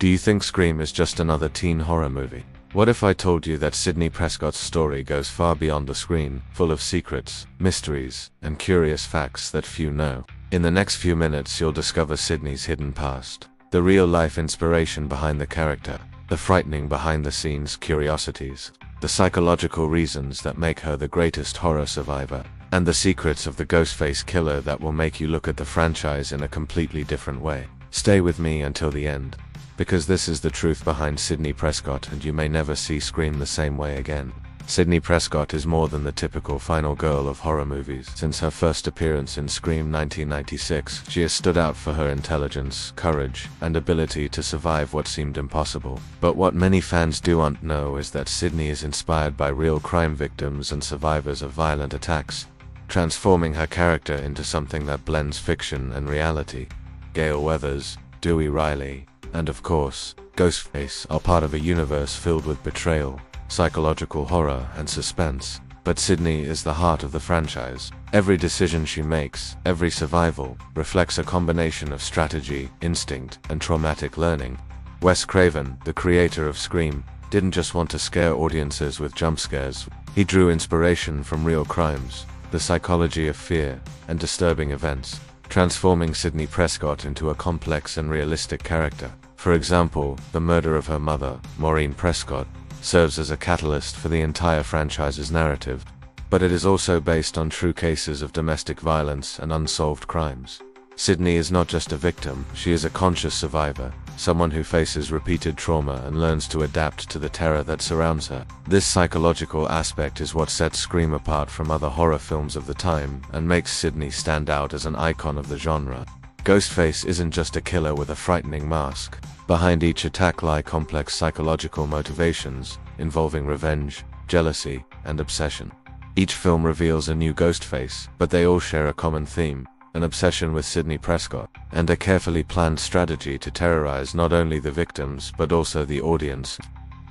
Do you think Scream is just another teen horror movie? What if I told you that Sidney Prescott's story goes far beyond the screen, full of secrets, mysteries, and curious facts that few know? In the next few minutes you'll discover Sidney's hidden past, the real-life inspiration behind the character, the frightening behind-the-scenes curiosities, the psychological reasons that make her the greatest horror survivor, and the secrets of the Ghostface killer that will make you look at the franchise in a completely different way. Stay with me until the end, because this is the truth behind Sidney Prescott, and you may never see Scream the same way again. Sidney Prescott is more than the typical final girl of horror movies. Since her first appearance in Scream 1996, she has stood out for her intelligence, courage, and ability to survive what seemed impossible. But what many fans do not know is that Sidney is inspired by real crime victims and survivors of violent attacks, transforming her character into something that blends fiction and reality. Gale Weathers, Dewey Riley, and of course, Ghostface are part of a universe filled with betrayal, psychological horror, and suspense. But Sidney is the heart of the franchise. Every decision she makes, every survival, reflects a combination of strategy, instinct, and traumatic learning. Wes Craven, the creator of Scream, didn't just want to scare audiences with jump scares. He drew inspiration from real crimes, the psychology of fear, and disturbing events, transforming Sidney Prescott into a complex and realistic character. For example, the murder of her mother, Maureen Prescott, serves as a catalyst for the entire franchise's narrative, but it is also based on true cases of domestic violence and unsolved crimes. Sidney is not just a victim, she is a conscious survivor, someone who faces repeated trauma and learns to adapt to the terror that surrounds her. This psychological aspect is what sets Scream apart from other horror films of the time and makes Sidney stand out as an icon of the genre. Ghostface isn't just a killer with a frightening mask. Behind each attack lie complex psychological motivations, involving revenge, jealousy, and obsession. Each film reveals a new Ghostface, but they all share a common theme: an obsession with Sidney Prescott, and a carefully planned strategy to terrorize not only the victims but also the audience.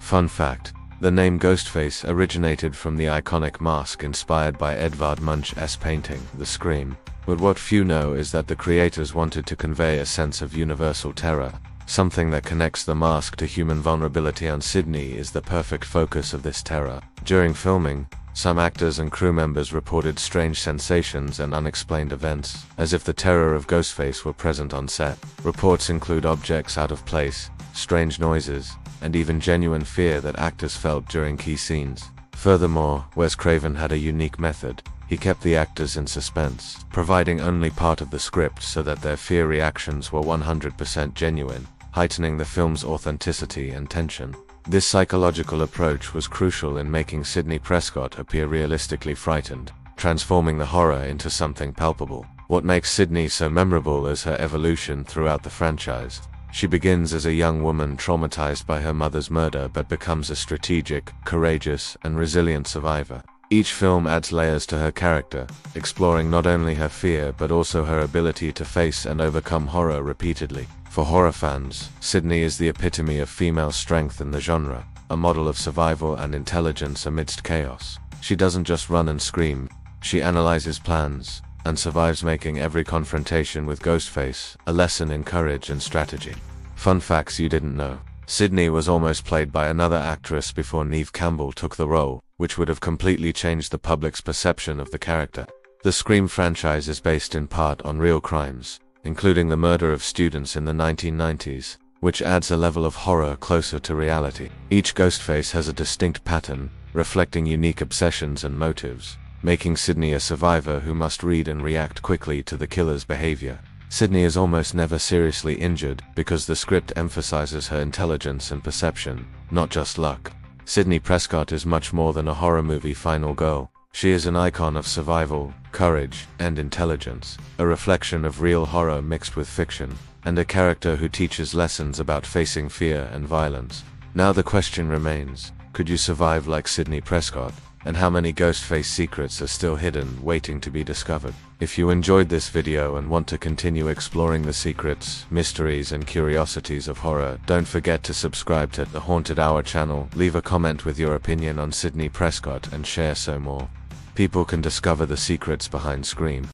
Fun fact: the name Ghostface originated from the iconic mask inspired by Edvard Munch's painting, The Scream. But what few know is that the creators wanted to convey a sense of universal terror, something that connects the mask to human vulnerability, and Sidney is the perfect focus of this terror. During filming, some actors and crew members reported strange sensations and unexplained events, as if the terror of Ghostface were present on set. Reports include objects out of place, strange noises, and even genuine fear that actors felt during key scenes. Furthermore, Wes Craven had a unique method. He kept the actors in suspense, providing only part of the script so that their fear reactions were 100% genuine, heightening the film's authenticity and tension. This psychological approach was crucial in making Sidney Prescott appear realistically frightened, transforming the horror into something palpable. What makes Sidney so memorable is her evolution throughout the franchise. She begins as a young woman traumatized by her mother's murder but becomes a strategic, courageous, and resilient survivor. Each film adds layers to her character, exploring not only her fear but also her ability to face and overcome horror repeatedly. For horror fans, Sidney is the epitome of female strength in the genre, a model of survival and intelligence amidst chaos. She doesn't just run and scream, she analyzes plans, and survives, making every confrontation with Ghostface a lesson in courage and strategy. Fun facts you didn't know: Sidney was almost played by another actress before Neve Campbell took the role, which would have completely changed the public's perception of the character. The Scream franchise is based in part on real crimes, including the murder of students in the 1990s, which adds a level of horror closer to reality. Each Ghostface has a distinct pattern, reflecting unique obsessions and motives, making Sidney a survivor who must read and react quickly to the killer's behavior. Sidney is almost never seriously injured because the script emphasizes her intelligence and perception, not just luck. Sidney Prescott is much more than a horror movie final girl. She is an icon of survival, courage, and intelligence, a reflection of real horror mixed with fiction, and a character who teaches lessons about facing fear and violence. Now the question remains: could you survive like Sidney Prescott? And how many Ghostface secrets are still hidden, waiting to be discovered? If you enjoyed this video and want to continue exploring the secrets, mysteries, and curiosities of horror, don't forget to subscribe to the Haunted Hour channel, leave a comment with your opinion on Sidney Prescott, and share so more people can discover the secrets behind Scream.